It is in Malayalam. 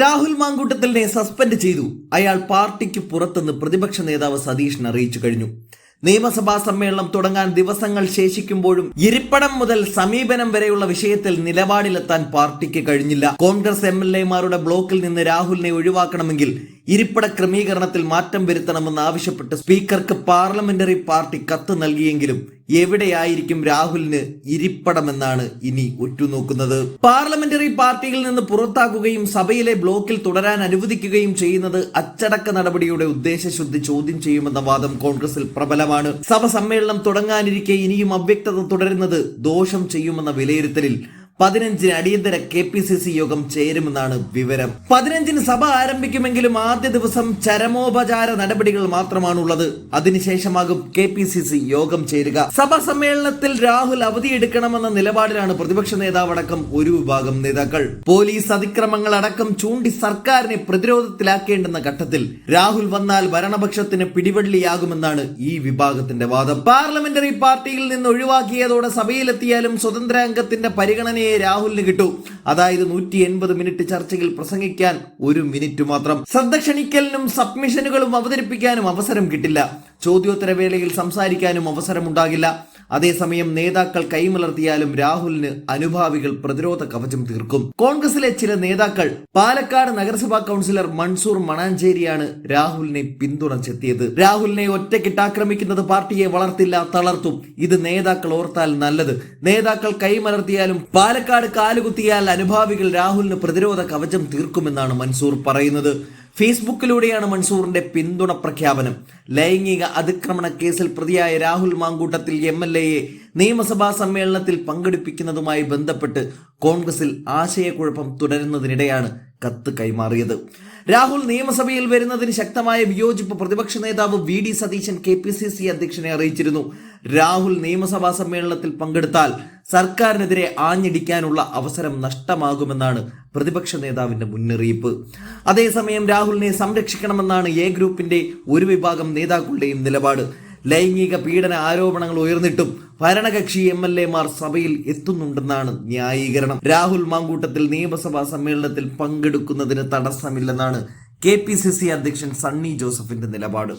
രാഹുൽ മാങ്കൂട്ടത്തിലിനെ സസ്പെൻഡ് ചെയ്തു. അയാൾ പാർട്ടിക്ക് പുറത്തുനിന്ന് പ്രതിപക്ഷ നേതാവ് സതീഷിനെ അറിയിച്ചു കഴിഞ്ഞു. നിയമസഭാ സമ്മേളനം തുടങ്ങാൻ ദിവസങ്ങൾ ശേഷിക്കുമ്പോഴും ഇരിപ്പിടം മുതൽ സമീപനം വരെയുള്ള വിഷയത്തിൽ നിലപാടിലെത്താൻ പാർട്ടിക്ക് കഴിഞ്ഞില്ല. കോൺഗ്രസ് MLA-മാരുടെ ബ്ലോക്കിൽ നിന്ന് രാഹുലിനെ ഒഴിവാക്കണമെങ്കിൽ ഇരിപ്പിട ക്രമീകരണത്തിൽ മാറ്റം വരുത്തണമെന്ന് ആവശ്യപ്പെട്ട് സ്പീക്കർക്ക് പാർലമെന്ററി പാർട്ടി കത്ത് നൽകിയെങ്കിലും എവിടെയായിരിക്കും രാഹുലിന് ഇരിപ്പിടമെന്നാണ് ഇനി ഉറ്റുനോക്കുന്നത്. പാർലമെന്ററി പാർട്ടിയിൽ നിന്ന് പുറത്താക്കുകയും സഭയിലെ ബ്ലോക്കിൽ തുടരാൻ അനുവദിക്കുകയും ചെയ്യുന്നത് അച്ചടക്ക നടപടിയുടെ ഉദ്ദേശശുദ്ധി ചോദ്യം ചെയ്യുമെന്ന വാദം കോൺഗ്രസിൽ പ്രബലമാണ്. സഭ സമ്മേളനം തുടങ്ങാനിരിക്കെ ഇനിയും അവ്യക്തത തുടരുന്നത് ദോഷം ചെയ്യുമെന്ന വിലയിരുത്തലിൽ 15-ന് അടിയന്തര KPCC യോഗം ചേരുമെന്നാണ് വിവരം. 15-ന് സഭ ആരംഭിക്കുമെങ്കിലും ആദ്യ ദിവസം ചരമോപചാര നടപടികൾ മാത്രമാണുള്ളത്. അതിനുശേഷമാകും KPCC യോഗം ചേരുക. സഭാ സമ്മേളനത്തിൽ രാഹുൽ അവധിയെടുക്കണമെന്ന നിലപാടിലാണ് പ്രതിപക്ഷ നേതാവടക്കം ഒരു വിഭാഗം നേതാക്കൾ. പോലീസ് അതിക്രമങ്ങൾ അടക്കം ചൂണ്ടി സർക്കാരിനെ പ്രതിരോധത്തിലാക്കേണ്ടുന്ന ഘട്ടത്തിൽ രാഹുൽ വന്നാൽ ഭരണപക്ഷത്തിന് പിടിവള്ളിയാകുമെന്നാണ് ഈ വിഭാഗത്തിന്റെ വാദം. പാർലമെന്ററി പാർട്ടിയിൽ നിന്ന് ഒഴിവാക്കിയതോടെ സഭയിലെത്തിയാലും സ്വതന്ത്ര അംഗത്തിന്റെ പരിഗണനയെ രാഹുലിന് കിട്ടൂ. അതായത് 180 മിനിറ്റ് ചർച്ചയിൽ പ്രസംഗിക്കാൻ 1 മിനിറ്റ് മാത്രം. ശ്രദ്ധ ക്ഷണിക്കലിനും സബ്മിഷനുകളും അവതരിപ്പിക്കാനും അവസരം കിട്ടില്ല. ചോദ്യോത്തരവേളയിൽ സംസാരിക്കാനും അവസരമുണ്ടാകില്ല. അതേസമയം നേതാക്കൾ കൈമലർത്തിയാലും രാഹുലിന് അനുഭാവികൾ പ്രതിരോധ കവചം തീർക്കും. കോൺഗ്രസിലെ ചില നേതാക്കൾ പാലക്കാട് നഗരസഭാ കൗൺസിലർ മൻസൂർ മണാഞ്ചേരിയാണ് രാഹുലിനെ പിന്തുണച്ചെത്തിയത്. രാഹുലിനെ ഒറ്റക്കിട്ടാക്രമിക്കുന്നത് പാർട്ടിയെ വളർത്തില്ല, തളർത്തും. ഇത് നേതാക്കൾ ഓർത്താൽ നല്ലത്. നേതാക്കൾ കൈമലർത്തിയാലും പാലക്കാട് കാലുകുത്തിയാൽ അനുഭാവികൾ രാഹുലിന് പ്രതിരോധ കവചം തീർക്കുമെന്നാണ് മൻസൂർ പറയുന്നത്. ഫേസ്ബുക്കിലൂടെയാണ് മൻസൂറിന്റെ പിന്തുണ പ്രഖ്യാപനം. ലൈംഗിക അതിക്രമണ കേസിൽ പ്രതിയായ രാഹുൽ മാങ്കൂട്ടത്തിൽ MLA-യെ നിയമസഭാ സമ്മേളനത്തിൽ പങ്കെടുപ്പിക്കുന്നതുമായി ബന്ധപ്പെട്ട് കോൺഗ്രസിൽ ആശയക്കുഴപ്പം തുടരുന്നതിനിടെയാണ് കത്ത് കൈമാറിയത്. രാഹുൽ നിയമസഭയിൽ വരുന്നതിന് ശക്തമായ വിയോജിപ്പ് പ്രതിപക്ഷ നേതാവ് VD സതീശൻ KPCC അധ്യക്ഷനെ അറിയിച്ചിരുന്നു. രാഹുൽ നിയമസഭാ സമ്മേളനത്തിൽ പങ്കെടുത്താൽ സർക്കാരിനെതിരെ ആഞ്ഞടിക്കാനുള്ള അവസരം നഷ്ടമാകുമെന്നാണ് പ്രതിപക്ഷ നേതാവിന്റെ മുന്നറിയിപ്പ്. അതേസമയം രാഹുലിനെ സംരക്ഷിക്കണമെന്നാണ് A ഗ്രൂപ്പിന്റെ ഒരു വിഭാഗം നേതാക്കളുടെയും നിലപാട്. ലൈംഗിക പീഡന ആരോപണങ്ങൾ ഉയർന്നിട്ടും ഭരണകക്ഷി MLA-മാർ സഭയിൽ എത്തുന്നുണ്ടെന്നാണ് ന്യായീകരണം. രാഹുൽ മാങ്കൂട്ടത്തിൽ നിയമസഭാ സമ്മേളനത്തിൽ പങ്കെടുക്കുന്നതിന് തടസ്സമില്ലെന്നാണ് KPCC അധ്യക്ഷൻ സണ്ണി ജോസഫിന്റെ നിലപാട്.